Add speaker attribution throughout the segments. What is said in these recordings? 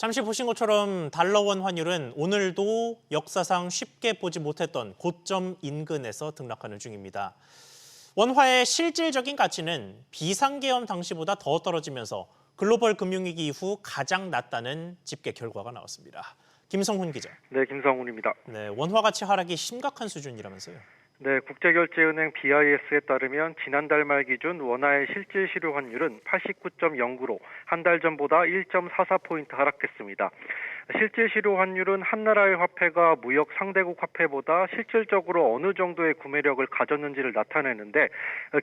Speaker 1: 잠시 보신 것처럼 달러원 환율은 오늘도 역사상 쉽게 보지 못했던 고점 인근에서 등락하는 중입니다. 원화의 실질적인 가치는 비상계엄 당시보다 더 떨어지면서 글로벌 금융위기 이후 가장 낮다는 집계 결과가 나왔습니다. 김성훈 기자.
Speaker 2: 네, 김성훈입니다.
Speaker 1: 네, 원화 가치 하락이 심각한 수준이라면서요.
Speaker 2: 네, 국제결제은행 BIS에 따르면 지난달 말 기준 원화의 실질 실효 환율은 89.09로 한 달 전보다 1.44포인트 하락했습니다. 실질 실효 환율은 한 나라의 화폐가 무역 상대국 화폐보다 실질적으로 어느 정도의 구매력을 가졌는지를 나타내는데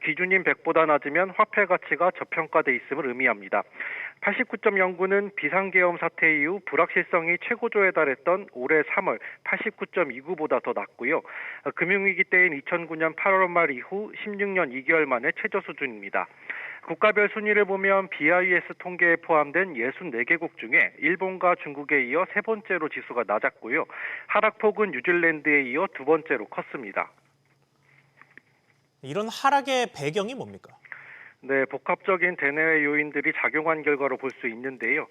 Speaker 2: 기준인 100보다 낮으면 화폐 가치가 저평가돼 있음을 의미합니다. 89.09는 비상계엄 사태 이후 불확실성이 최고조에 달했던 올해 3월 89.29보다 더 낮고요. 금융위기 때인 2009년 8월 말 이후 16년 2개월 만에 최저 수준입니다. 국가별 순위를 보면 BIS 통계에 포함된 64개국 중에 일본과 중국에 이어 세 번째로 지수가 낮았고요. 하락폭은 뉴질랜드에 이어 두 번째로 컸습니다.
Speaker 1: 이런 하락의 배경이 뭡니까?
Speaker 2: 네, 복합적인 대내외 요인들이 작용한 결과로 볼 수 있는데요.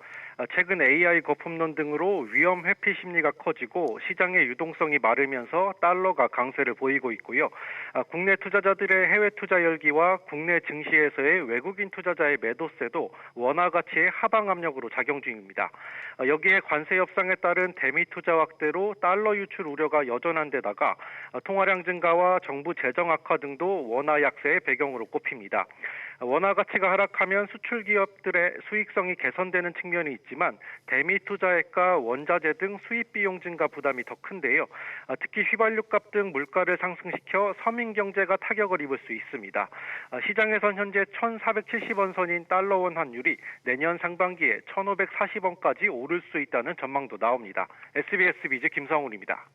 Speaker 2: 최근 AI 거품론 등으로 위험 회피 심리가 커지고 시장의 유동성이 마르면서 달러가 강세를 보이고 있고요. 국내 투자자들의 해외 투자 열기와 국내 증시에서의 외국인 투자자의 매도세도 원화 가치의 하방 압력으로 작용 중입니다. 여기에 관세 협상에 따른 대미 투자 확대로 달러 유출 우려가 여전한 데다가 통화량 증가와 정부 재정 악화 등도 원화 약세의 배경으로 꼽힙니다. 원화 가치가 하락하면 수출 기업들의 수익성이 개선되는 측면이 있지만 대미 투자액과 원자재 등 수입 비용 증가 부담이 더 큰데요. 특히 휘발유값 등 물가를 상승시켜 서민 경제가 타격을 입을 수 있습니다. 시장에선 현재 1,470원 선인 달러원 환율이 내년 상반기에 1,540원까지 오를 수 있다는 전망도 나옵니다. SBS 비즈 김성훈입니다.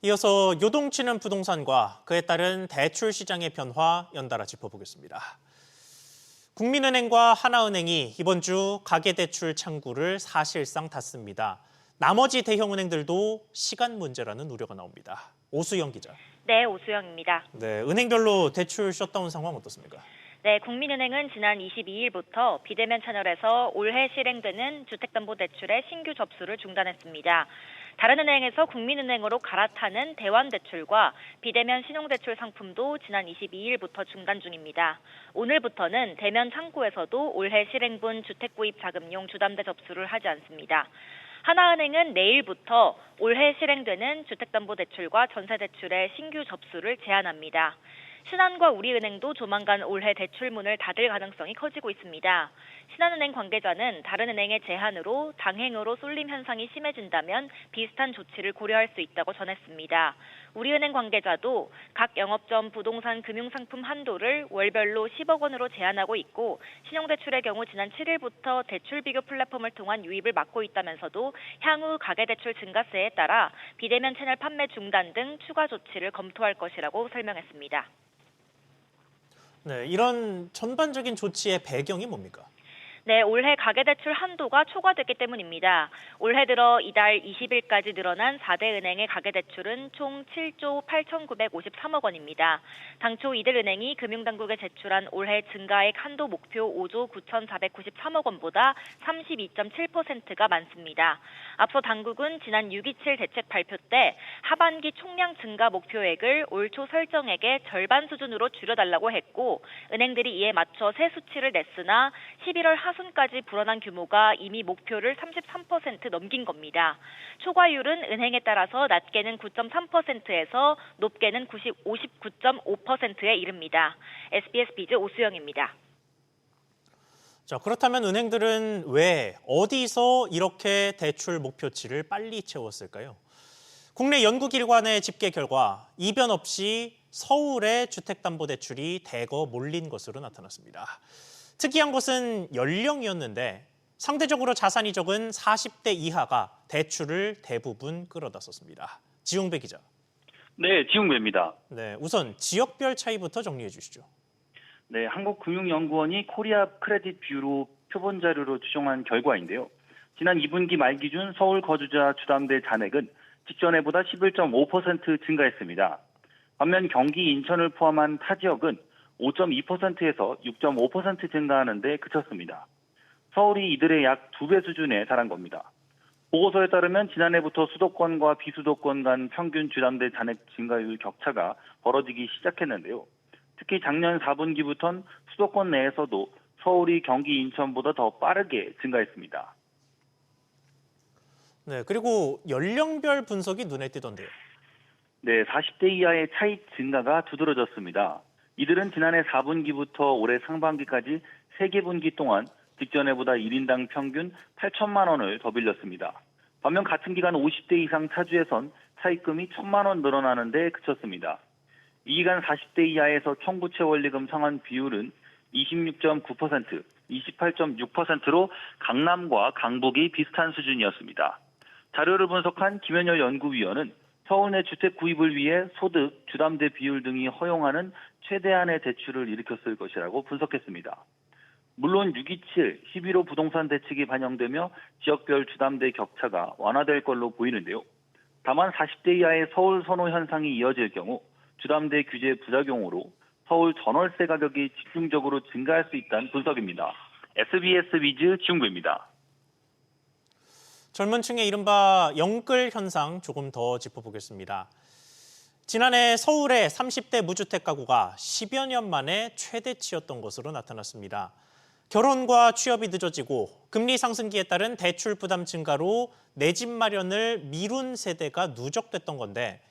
Speaker 1: 이어서 요동치는 부동산과 그에 따른 대출 시장의 변화 연달아 짚어보겠습니다. 국민은행과 하나은행이 이번 주 가계대출 창구를 사실상 닫습니다. 나머지 대형은행들도 시간 문제라는 우려가 나옵니다. 오수영 기자.
Speaker 3: 네, 오수영입니다.
Speaker 1: 네, 은행별로 대출 셧다운 상황 어떻습니까?
Speaker 3: 네, 국민은행은 지난 22일부터 비대면 채널에서 올해 실행되는 주택담보대출의 신규 접수를 중단했습니다. 다른 은행에서 국민은행으로 갈아타는 대환대출과 비대면 신용대출 상품도 지난 22일부터 중단 중입니다. 오늘부터는 대면 창구에서도 올해 실행분 주택구입 자금용 주담대 접수를 하지 않습니다. 하나은행은 내일부터 올해 실행되는 주택담보대출과 전세대출의 신규 접수를 제한합니다. 신한과 우리은행도 조만간 올해 대출문을 닫을 가능성이 커지고 있습니다. 신한은행 관계자는 다른 은행의 제한으로 당행으로 쏠림 현상이 심해진다면 비슷한 조치를 고려할 수 있다고 전했습니다. 우리은행 관계자도 각 영업점 부동산 금융상품 한도를 월별로 10억 원으로 제한하고 있고 신용대출의 경우 지난 7일부터 대출 비교 플랫폼을 통한 유입을 막고 있다면서도 향후 가계대출 증가세에 따라 비대면 채널 판매 중단 등 추가 조치를 검토할 것이라고 설명했습니다.
Speaker 1: 네, 이런 전반적인 조치의 배경이 뭡니까?
Speaker 3: 네, 올해 가계대출 한도가 초과됐기 때문입니다. 올해 들어 이달 20일까지 늘어난 4대 은행의 가계대출은 총 7조 8,953억 원입니다. 당초 이들 은행이 금융당국에 제출한 올해 증가액 한도 목표 5조 9,493억 원보다 32.7%가 많습니다. 앞서 당국은 지난 6.27 대책 발표 때 하반기 총량 증가 목표액을 올 초 설정액의 절반 수준으로 줄여달라고 했고 은행들이 이에 맞춰 새 수치를 냈으나 11월 하순까지 불어난 규모가 이미 목표를 33% 넘긴 겁니다. 초과율은 은행에 따라서 낮게는 9.3%에서 높게는 59.5%에 이릅니다. SBS 비즈 오수영입니다.
Speaker 1: 자, 그렇다면 은행들은 왜, 어디서 이렇게 대출 목표치를 빨리 채웠을까요? 국내 연구기관의 집계 결과 이변 없이 서울의 주택담보대출이 대거 몰린 것으로 나타났습니다. 특이한 것은 연령이었는데 상대적으로 자산이 적은 40대 이하가 대출을 대부분 끌어다 썼습니다. 지용배 기자.
Speaker 4: 네, 지용배입니다.
Speaker 1: 네, 우선 지역별 차이부터 정리해 주시죠.
Speaker 4: 네, 한국금융연구원이 코리아 크레딧 뷰로 표본 자료로 추정한 결과인데요. 지난 2분기 말 기준 서울 거주자 주담대 잔액은 직전해보다 11.5% 증가했습니다. 반면 경기 인천을 포함한 타 지역은 5.2%에서 6.5% 증가하는 데 그쳤습니다. 서울이 이들의 약 2배 수준에 달한 겁니다. 보고서에 따르면 지난해부터 수도권과 비수도권 간 평균 주담대 잔액 증가율 격차가 벌어지기 시작했는데요. 특히 작년 4분기부터는 수도권 내에서도 서울이 경기, 인천보다 더 빠르게 증가했습니다.
Speaker 1: 네, 그리고 연령별 분석이 눈에 띄던데요.
Speaker 4: 네, 40대 이하의 차입 증가가 두드러졌습니다. 이들은 지난해 4분기부터 올해 상반기까지 3개 분기 동안 직전해보다 1인당 평균 8천만 원을 더 빌렸습니다. 반면 같은 기간 50대 이상 차주에선 차입금이 1천만 원 늘어나는 데 그쳤습니다. 이 기간 40대 이하에서 청구채 원리금 상환 비율은 26.9%, 28.6%로 강남과 강북이 비슷한 수준이었습니다. 자료를 분석한 김현열 연구위원은 서울 내 주택 구입을 위해 소득, 주담대 비율 등이 허용하는 최대한의 대출을 일으켰을 것이라고 분석했습니다. 물론 627, 11호 부동산 대책이 반영되며 지역별 주담대 격차가 완화될 걸로 보이는데요. 다만 40대 이하의 서울 선호 현상이 이어질 경우 주담대 규제 부작용으로 서울 전월세 가격이 집중적으로 증가할 수 있다는 분석입니다. SBS 위즈 지웅구입니다.
Speaker 1: 젊은 층의 이른바 영끌 현상 조금 더 짚어보겠습니다. 지난해 서울의 30대 무주택 가구가 10여 년 만에 최대치였던 것으로 나타났습니다. 결혼과 취업이 늦어지고 금리 상승기에 따른 대출 부담 증가로 내 집 마련을 미룬 세대가 누적됐던 건데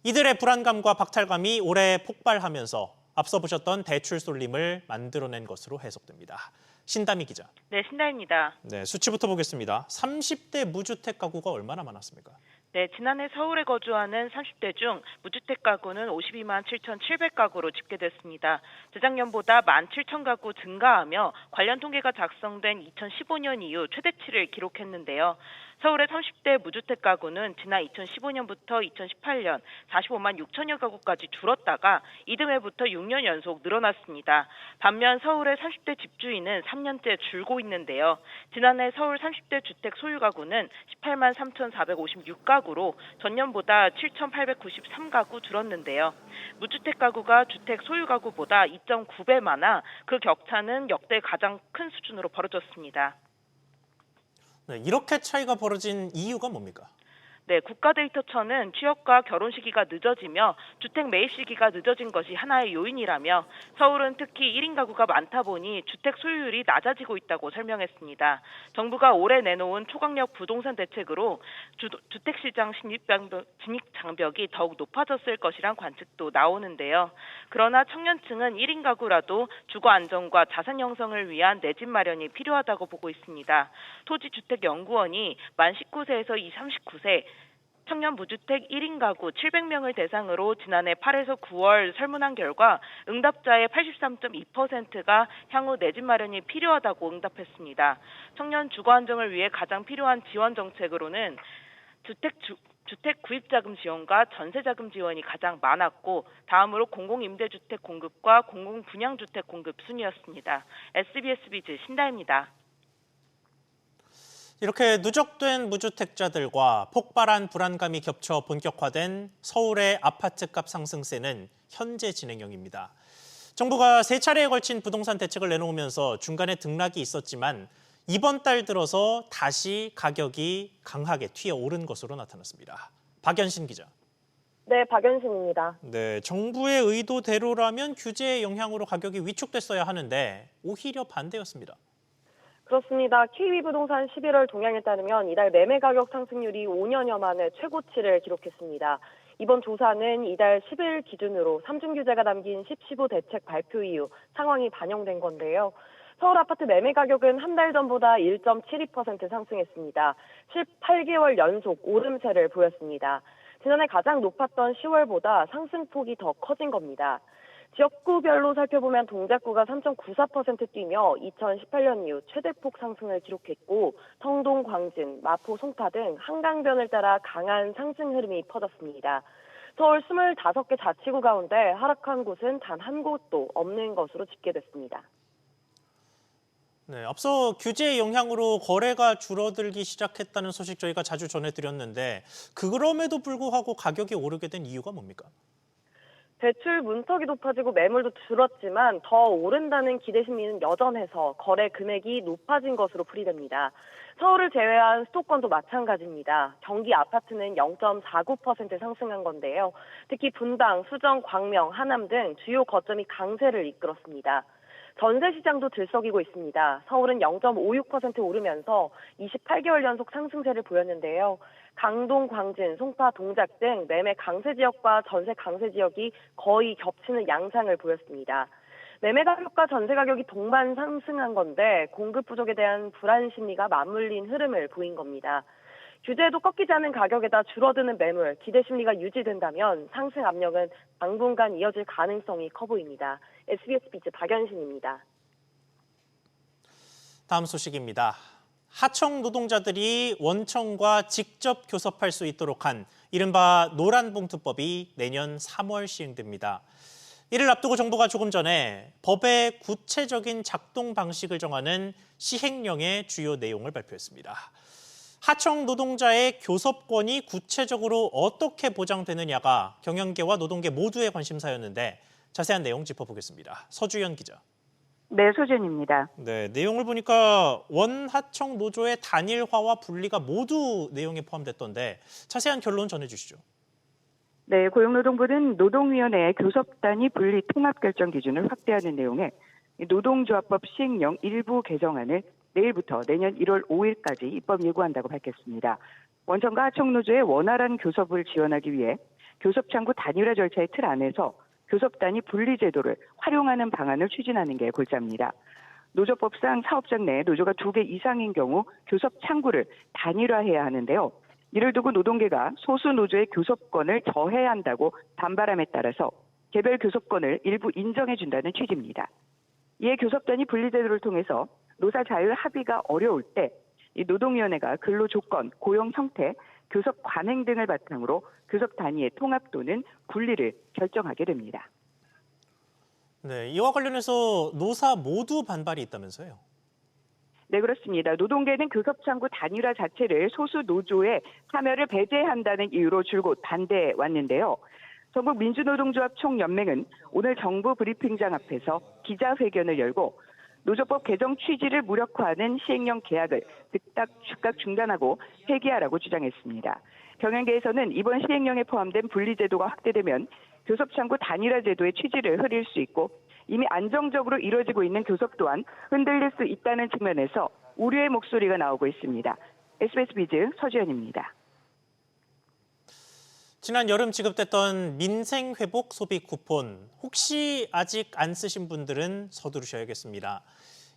Speaker 1: 이들의 불안감과 박탈감이 올해 폭발하면서 앞서 보셨던 대출 쏠림을 만들어낸 것으로 해석됩니다. 신다미 기자.
Speaker 3: 네, 신다입니다.
Speaker 1: 네, 수치부터 보겠습니다. 30대 무주택 가구가 얼마나 많았습니까?
Speaker 5: 네, 지난해 서울에 거주하는 30대 중 무주택 가구는 52만 7,700가구로 집계됐습니다. 재작년보다 17,000가구 증가하며 관련 통계가 작성된 2015년 이후 최대치를 기록했는데요. 서울의 30대 무주택 가구는 지난 2015년부터 2018년 45만 6천여 가구까지 줄었다가 이듬해부터 6년 연속 늘어났습니다. 반면 서울의 30대 집주인은 3년째 줄고 있는데요. 지난해 서울 30대 주택 소유 가구는 18만 3,456가구로 전년보다 7,893가구 줄었는데요. 무주택 가구가 주택 소유 가구보다 2.9배 많아 그 격차는 역대 가장 큰 수준으로 벌어졌습니다.
Speaker 1: 네, 이렇게 차이가 벌어진 이유가 뭡니까?
Speaker 5: 네, 국가데이터처는 취업과 결혼 시기가 늦어지며 주택 매입 시기가 늦어진 것이 하나의 요인이라며 서울은 특히 1인 가구가 많다 보니 주택 소유율이 낮아지고 있다고 설명했습니다. 정부가 올해 내놓은 초강력 부동산 대책으로 주택시장 진입 장벽이 더욱 높아졌을 것이란 관측도 나오는데요. 그러나 청년층은 1인 가구라도 주거 안정과 자산 형성을 위한 내 집 마련이 필요하다고 보고 있습니다. 토지주택연구원이 만 19세에서 39세 청년 무주택 1인 가구 700명을 대상으로 지난해 8에서 9월 설문한 결과 응답자의 83.2%가 향후 내 집 마련이 필요하다고 응답했습니다. 청년 주거 안정을 위해 가장 필요한 지원 정책으로는 주택 구입자금 지원과 전세자금 지원이 가장 많았고 다음으로 공공임대주택 공급과 공공분양주택 공급 순이었습니다. SBS 비즈 신다입니다.
Speaker 1: 이렇게 누적된 무주택자들과 폭발한 불안감이 겹쳐 본격화된 서울의 아파트값 상승세는 현재 진행형입니다. 정부가 3차례에 걸친 부동산 대책을 내놓으면서 중간에 등락이 있었지만 이번 달 들어서 다시 가격이 강하게 튀어오른 것으로 나타났습니다. 박연신 기자.
Speaker 6: 네, 박연신입니다.
Speaker 1: 네, 정부의 의도대로라면 규제의 영향으로 가격이 위축됐어야 하는데 오히려 반대였습니다.
Speaker 6: 그렇습니다. KB부동산 11월 동향에 따르면 이달 매매 가격 상승률이 5년여 만에 최고치를 기록했습니다. 이번 조사는 이달 10일 기준으로 3중 규제가 담긴 10.15 대책 발표 이후 상황이 반영된 건데요. 서울 아파트 매매 가격은 한 달 전보다 1.72% 상승했습니다. 18개월 연속 오름세를 보였습니다. 지난해 가장 높았던 10월보다 상승폭이 더 커진 겁니다. 지역구별로 살펴보면 동작구가 3.94% 뛰며 2018년 이후 최대폭 상승을 기록했고 성동, 광진, 마포, 송파 등 한강변을 따라 강한 상승 흐름이 퍼졌습니다. 서울 25개 자치구 가운데 하락한 곳은 단 한 곳도 없는 것으로 집계됐습니다.
Speaker 1: 네, 앞서 규제의 영향으로 거래가 줄어들기 시작했다는 소식 저희가 자주 전해드렸는데 그럼에도 불구하고 가격이 오르게 된 이유가 뭡니까?
Speaker 6: 대출 문턱이 높아지고 매물도 줄었지만 더 오른다는 기대 심리는 여전해서 거래 금액이 높아진 것으로 풀이됩니다. 서울을 제외한 수도권도 마찬가지입니다. 경기 아파트는 0.49% 상승한 건데요. 특히 분당, 수정, 광명, 하남 등 주요 거점이 강세를 이끌었습니다. 전세 시장도 들썩이고 있습니다. 서울은 0.56% 오르면서 28개월 연속 상승세를 보였는데요. 강동, 광진, 송파, 동작 등 매매 강세 지역과 전세 강세 지역이 거의 겹치는 양상을 보였습니다. 매매 가격과 전세 가격이 동반 상승한 건데 공급 부족에 대한 불안 심리가 맞물린 흐름을 보인 겁니다. 규제도 꺾이지 않은 가격에다 줄어드는 매물, 기대 심리가 유지된다면 상승 압력은 당분간 이어질 가능성이 커 보입니다. SBS 비즈 박연신입니다.
Speaker 1: 다음 소식입니다. 하청 노동자들이 원청과 직접 교섭할 수 있도록 한 이른바 노란봉투법이 내년 3월 시행됩니다. 이를 앞두고 정부가 조금 전에 법의 구체적인 작동 방식을 정하는 시행령의 주요 내용을 발표했습니다. 하청 노동자의 교섭권이 구체적으로 어떻게 보장되느냐가 경영계와 노동계 모두의 관심사였는데 자세한 내용 짚어보겠습니다. 서주연 기자.
Speaker 7: 네, 소진입니다.
Speaker 1: 네, 내용을 보니까 원하청 노조의 단일화와 분리가 모두 내용에 포함됐던데 자세한 결론 전해주시죠.
Speaker 7: 네, 고용노동부는 노동위원회의 교섭단위 분리 통합 결정 기준을 확대하는 내용의 노동조합법 시행령 일부 개정안을 내일부터 내년 1월 5일까지 입법 예고한다고 밝혔습니다. 원청과 하청노조의 원활한 교섭을 지원하기 위해 교섭창구 단일화 절차의 틀 안에서 교섭단위 분리 제도를 활용하는 방안을 추진하는 게 골자입니다. 노조법상 사업장 내 노조가 2개 이상인 경우 교섭창구를 단일화해야 하는데요. 이를 두고 노동계가 소수 노조의 교섭권을 저해야 한다고 반발함에 따라서 개별 교섭권을 일부 인정해준다는 취지입니다. 이에 교섭단위 분리 제도를 통해서 노사 자율 합의가 어려울 때 이 노동위원회가 근로 조건, 고용 형태, 교섭 관행 등을 바탕으로 교섭 단위의 통합 또는 분리를 결정하게 됩니다.
Speaker 1: 네, 이와 관련해서 노사 모두 반발이 있다면서요?
Speaker 7: 네, 그렇습니다. 노동계는 교섭창구 단일화 자체를 소수 노조의 참여를 배제한다는 이유로 줄곧 반대해 왔는데요. 전국민주노동조합 총연맹은 오늘 정부 브리핑장 앞에서 기자회견을 열고 노조법 개정 취지를 무력화하는 시행령 계약을 즉각 중단하고 폐기하라고 주장했습니다. 경영계에서는 이번 시행령에 포함된 분리제도가 확대되면 교섭창구 단일화 제도의 취지를 흐릴 수 있고 이미 안정적으로 이루어지고 있는 교섭 또한 흔들릴 수 있다는 측면에서 우려의 목소리가 나오고 있습니다. SBS 비즈 서주연입니다.
Speaker 1: 지난 여름 지급됐던 민생회복 소비 쿠폰, 혹시 아직 안 쓰신 분들은 서두르셔야겠습니다.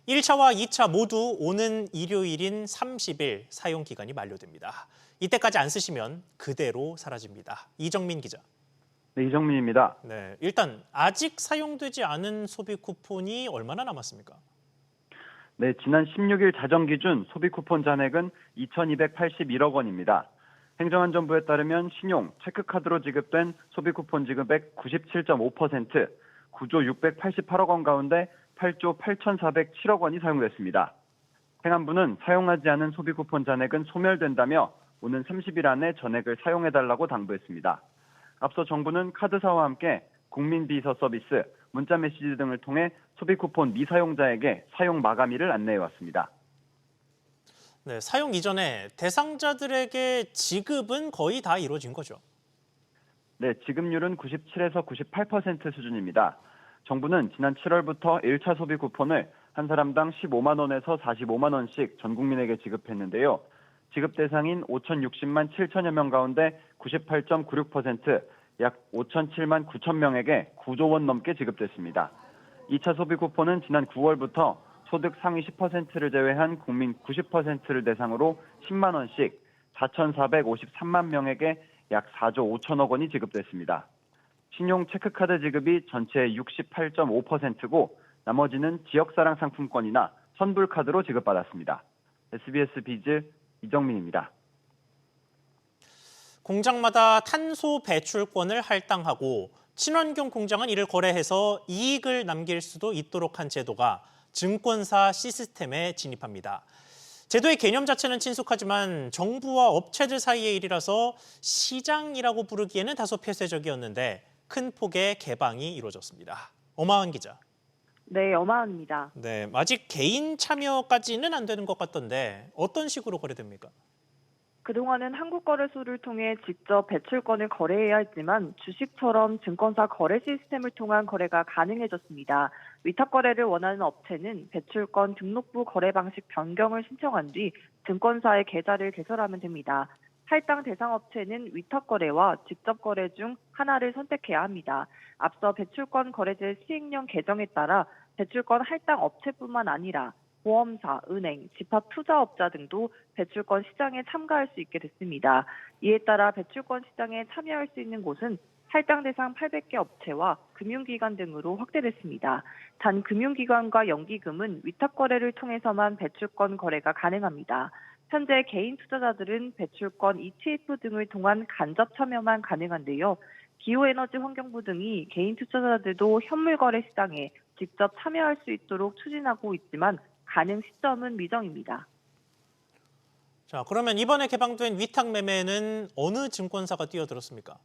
Speaker 1: 1차와 2차 모두 오는 일요일인 30일 사용 기간이 만료됩니다. 이때까지 안 쓰시면 그대로 사라집니다. 이정민 기자.
Speaker 8: 네, 이정민입니다.
Speaker 1: 네, 일단 아직 사용되지 않은 소비 쿠폰이 얼마나 남았습니까?
Speaker 8: 네, 지난 16일 자정 기준 소비 쿠폰 잔액은 2,281억 원입니다. 행정안전부에 따르면 신용, 체크카드로 지급된 소비 쿠폰 지급액 97.5%, 9조 688억 원 가운데 8조 8,407억 원이 사용됐습니다. 행안부는 사용하지 않은 소비 쿠폰 잔액은 소멸된다며 오는 30일 안에 전액을 사용해달라고 당부했습니다. 앞서 정부는 카드사와 함께 국민 비서 서비스, 문자 메시지 등을 통해 소비 쿠폰 미사용자에게 사용 마감일을 안내해왔습니다.
Speaker 1: 네, 사용 이전에 대상자들에게 지급은 거의 다 이루어진 거죠?
Speaker 8: 네, 지급률은 97에서 98% 수준입니다. 정부는 지난 7월부터 1차 소비 쿠폰을 한 사람당 15만 원에서 45만 원씩 전 국민에게 지급했는데요. 지급 대상인 5,060만 7천여 명 가운데 98.96%, 약 5,007만 9천 명에게 9조 원 넘게 지급됐습니다. 2차 소비 쿠폰은 지난 9월부터 소득 상위 10%를 제외한 국민 90%를 대상으로 10만 원씩 4,453만 명에게 약 4조 5천억 원이 지급됐습니다. 신용 체크카드 지급이 전체의 68.5%고 나머지는 지역사랑 상품권이나 선불카드로 지급받았습니다. SBS 비즈 이정민입니다.
Speaker 1: 공장마다 탄소 배출권을 할당하고 친환경 공장은 이를 거래해서 이익을 남길 수도 있도록 한 제도가 증권사 시스템에 진입합니다. 제도의 개념 자체는 친숙하지만 정부와 업체들 사이의 일이라서 시장이라고 부르기에는 다소 폐쇄적이었는데 큰 폭의 개방이 이루어졌습니다. 엄하은 기자.
Speaker 9: 네, 어마운입니다.
Speaker 1: 네, 아직 개인 참여까지는 안 되는 것 같던데 어떤 식으로 거래됩니까?
Speaker 9: 그동안은 한국거래소를 통해 직접 배출권을 거래해야 했지만 주식처럼 증권사 거래 시스템을 통한 거래가 가능해졌습니다. 위탁거래를 원하는 업체는 배출권 등록부 거래 방식 변경을 신청한 뒤 증권사의 계좌를 개설하면 됩니다. 할당 대상 업체는 위탁거래와 직접 거래 중 하나를 선택해야 합니다. 앞서 배출권 거래제 시행령 개정에 따라 배출권 할당 업체뿐만 아니라 보험사, 은행, 집합투자업자 등도 배출권 시장에 참가할 수 있게 됐습니다. 이에 따라 배출권 시장에 참여할 수 있는 곳은 할당 대상 800개 업체와 금융기관 등으로 확대됐습니다. 단 금융기관과 연기금은 위탁거래를 통해서만 배출권 거래가 가능합니다. 현재 개인 투자자들은 배출권 ETF 등을 통한 간접 참여만 가능한데요. 기후에너지 환경부 등이 개인 투자자들도 현물거래 시장에 직접 참여할 수 있도록 추진하고 있지만 가능 시점은 미정입니다.
Speaker 1: 자, 그러면 이번에 개방된 위탁 매매에는 어느 증권사가 뛰어들었습니까?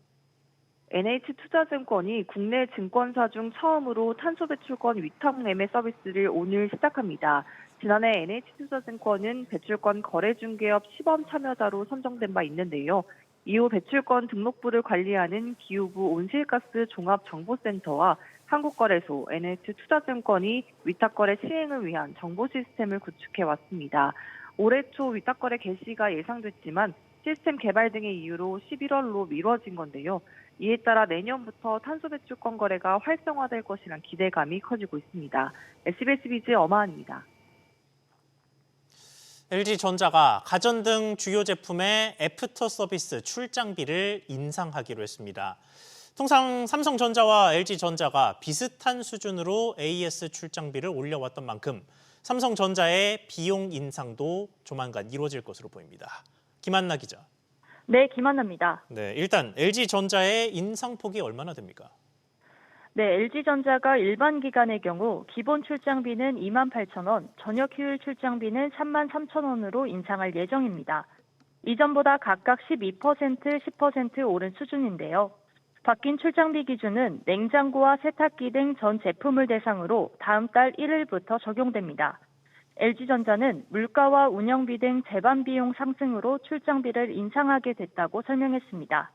Speaker 9: NH투자증권이 국내 증권사 중 처음으로 탄소 배출권 위탁 매매 서비스를 오늘 시작합니다. 지난해 NH투자증권은 배출권 거래 중개업 시범 참여자로 선정된 바 있는데요. 이후 배출권 등록부를 관리하는 기후부 온실가스 종합정보센터와 한국거래소, NH투자증권이 위탁거래 시행을 위한 정보 시스템을 구축해 왔습니다. 올해 초 위탁거래 개시가 예상됐지만 시스템 개발 등의 이유로 11월로 미뤄진 건데요. 이에 따라 내년부터 탄소 배출권 거래가 활성화될 것이란 기대감이 커지고 있습니다. SBS 비즈 엄하은입니다.
Speaker 1: LG전자가 가전 등 주요 제품의 애프터 서비스 출장비를 인상하기로 했습니다. 통상 삼성전자와 LG전자가 비슷한 수준으로 AS 출장비를 올려왔던 만큼 삼성전자의 비용 인상도 조만간 이루어질 것으로 보입니다. 김한나 기자.
Speaker 10: 네, 김한나입니다.
Speaker 1: 네, 일단 LG전자의 인상폭이 얼마나 됩니까?
Speaker 10: 네, LG전자가 일반 기간의 경우 기본 출장비는 28,000원, 저녁 휴일 출장비는 33,000원으로 인상할 예정입니다. 이전보다 각각 12%, 10% 오른 수준인데요. 바뀐 출장비 기준은 냉장고와 세탁기 등 전 제품을 대상으로 다음 달 1일부터 적용됩니다. LG전자는 물가와 운영비 등 재반 비용 상승으로 출장비를 인상하게 됐다고 설명했습니다.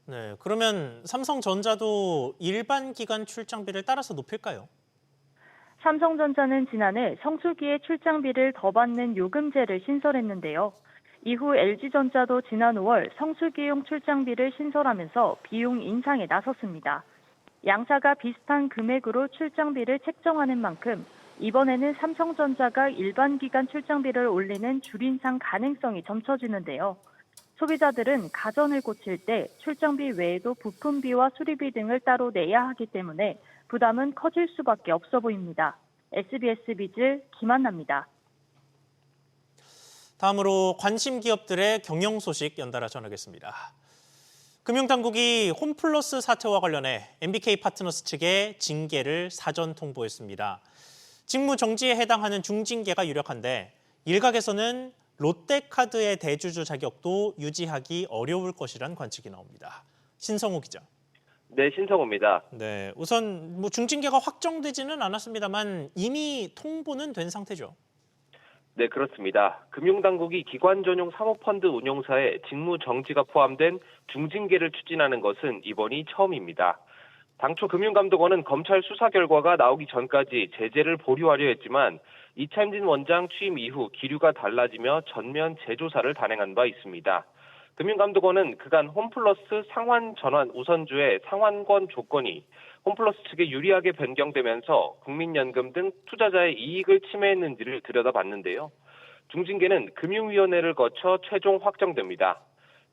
Speaker 1: 네, 그러면 삼성전자도 일반 기간 출장비를 따라서 높일까요?
Speaker 10: 삼성전자는 지난해 성수기에 출장비를 더 받는 요금제를 신설했는데요. 이후 LG전자도 지난 5월 성수기용 출장비를 신설하면서 비용 인상에 나섰습니다. 양사가 비슷한 금액으로 출장비를 책정하는 만큼 이번에는 삼성전자가 일반 기간 출장비를 올리는 줄인상 가능성이 점쳐지는데요. 소비자들은 가전을 고칠 때 출장비 외에도 부품비와 수리비 등을 따로 내야 하기 때문에 부담은 커질 수밖에 없어 보입니다. SBS 비즈 김한나입니다.
Speaker 1: 다음으로 관심 기업들의 경영 소식 연달아 전하겠습니다. 금융당국이 홈플러스 사태와 관련해 MBK 파트너스 측에 징계를 사전 통보했습니다. 직무 정지에 해당하는 중징계가 유력한데 일각에서는 롯데카드의 대주주 자격도 유지하기 어려울 것이란 관측이 나옵니다. 신성호 기자.
Speaker 11: 네, 신성호입니다.
Speaker 1: 네, 우선 중징계가 확정되지는 않았습니다만 이미 통보는 된 상태죠.
Speaker 11: 네, 그렇습니다. 금융당국이 기관 전용 사모펀드 운용사의 직무 정지가 포함된 중징계를 추진하는 것은 이번이 처음입니다. 당초 금융감독원은 검찰 수사 결과가 나오기 전까지 제재를 보류하려 했지만 이찬진 원장 취임 이후 기류가 달라지며 전면 재조사를 단행한 바 있습니다. 금융감독원은 그간 홈플러스 상환 전환 우선주의 상환권 조건이 홈플러스 측에 유리하게 변경되면서 국민연금 등 투자자의 이익을 침해했는지를 들여다봤는데요. 중징계는 금융위원회를 거쳐 최종 확정됩니다.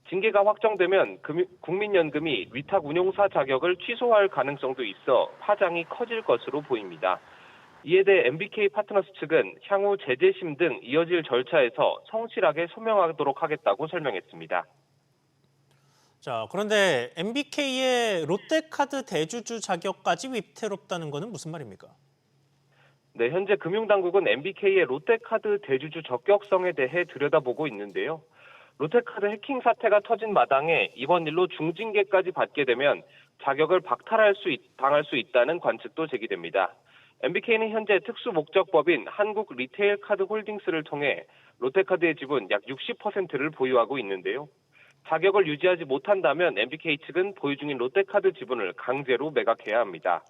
Speaker 11: 징계가 확정되면 국민연금이 위탁 운용사 자격을 취소할 가능성도 있어 파장이 커질 것으로 보입니다. 이에 대해 MBK 파트너스 측은 향후 제재심 등 이어질 절차에서 성실하게 소명하도록 하겠다고 설명했습니다.
Speaker 1: 자, 그런데 MBK의 롯데카드 대주주 자격까지 위태롭다는 것은 무슨 말입니까?
Speaker 11: 네, 현재 금융당국은 MBK의 롯데카드 대주주 적격성에 대해 들여다보고 있는데요. 롯데카드 해킹 사태가 터진 마당에 이번 일로 중징계까지 받게 되면 자격을 당할 수 있다는 관측도 제기됩니다. MBK는 현재 특수 목적법인 한국 리테일 카드 홀딩스를 통해 롯데카드의 지분 약 60%를 보유하고 있는데요. 자격을 유지하지 못한다면 MBK 측은 보유 중인 롯데카드 지분을 강제로 매각해야 합니다.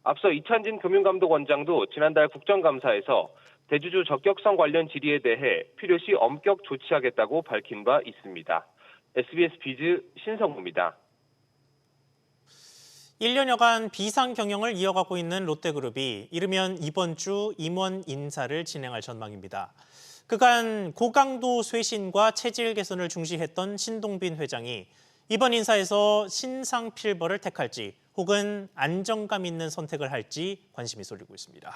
Speaker 11: 앞서 이찬진 금융감독원장도 지난달 국정감사에서 대주주 적격성 관련 질의에 대해 필요시 엄격 조치하겠다고 밝힌 바 있습니다. SBS 비즈 신성우입니다.
Speaker 1: 1년여간 비상 경영을 이어가고 있는 롯데그룹이 이르면 이번 주 임원 인사를 진행할 전망입니다. 그간 고강도 쇄신과 체질 개선을 중시했던 신동빈 회장이 이번 인사에서 신상필벌을 택할지 혹은 안정감 있는 선택을 할지 관심이 쏠리고 있습니다.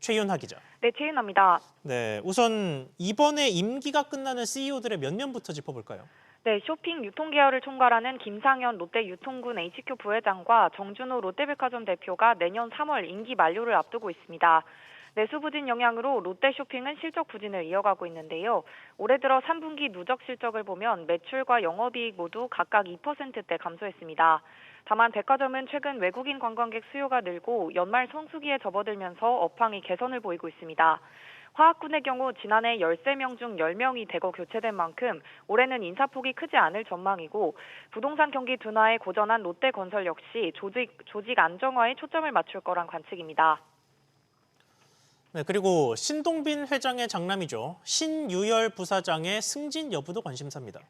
Speaker 1: 최윤하 기자.
Speaker 12: 네, 최윤아입니다.
Speaker 1: 네, 우선 이번에 임기가 끝나는 CEO들의 면면부터 짚어볼까요?
Speaker 12: 네, 쇼핑 유통 계열을 총괄하는 김상현 롯데 유통군 HQ 부회장과 정준호 롯데백화점 대표가 내년 3월 임기 만료를 앞두고 있습니다. 내수 부진 영향으로 롯데 쇼핑은 실적 부진을 이어가고 있는데요. 올해 들어 3분기 누적 실적을 보면 매출과 영업이익 모두 각각 2%대 감소했습니다. 다만 백화점은 최근 외국인 관광객 수요가 늘고 연말 성수기에 접어들면서 업황이 개선을 보이고 있습니다. 화학군의 경우 지난해 13명 중 10명이 대거 교체된 만큼 올해는 인사폭이 크지 않을 전망이고 부동산 경기 둔화에 고전한 롯데건설 역시 조직 안정화에 초점을 맞출 거란 관측입니다.
Speaker 1: 네, 그리고 신동빈 회장의 장남이죠. 신유열 부사장의 승진 여부도 관심사입니다.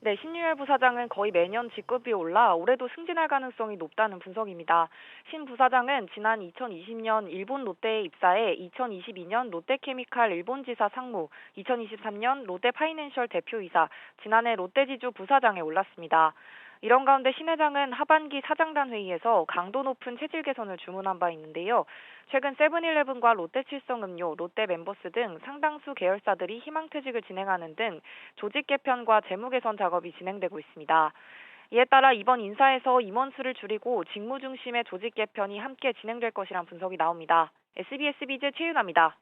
Speaker 12: 네, 신유열 부사장은 거의 매년 직급이 올라 올해도 승진할 가능성이 높다는 분석입니다. 신 부사장은 지난 2020년 일본 롯데에 입사해 2022년 롯데케미칼 일본지사 상무, 2023년 롯데파이낸셜 대표이사, 지난해 롯데지주 부사장에 올랐습니다. 이런 가운데 신 회장은 하반기 사장단 회의에서 강도 높은 체질 개선을 주문한 바 있는데요. 최근 세븐일레븐과 롯데칠성음료, 롯데멤버스 등 상당수 계열사들이 희망퇴직을 진행하는 등 조직 개편과 재무 개선 작업이 진행되고 있습니다. 이에 따라 이번 인사에서 임원 수를 줄이고 직무 중심의 조직 개편이 함께 진행될 것이란 분석이 나옵니다. SBS 비즈 최윤아입니다.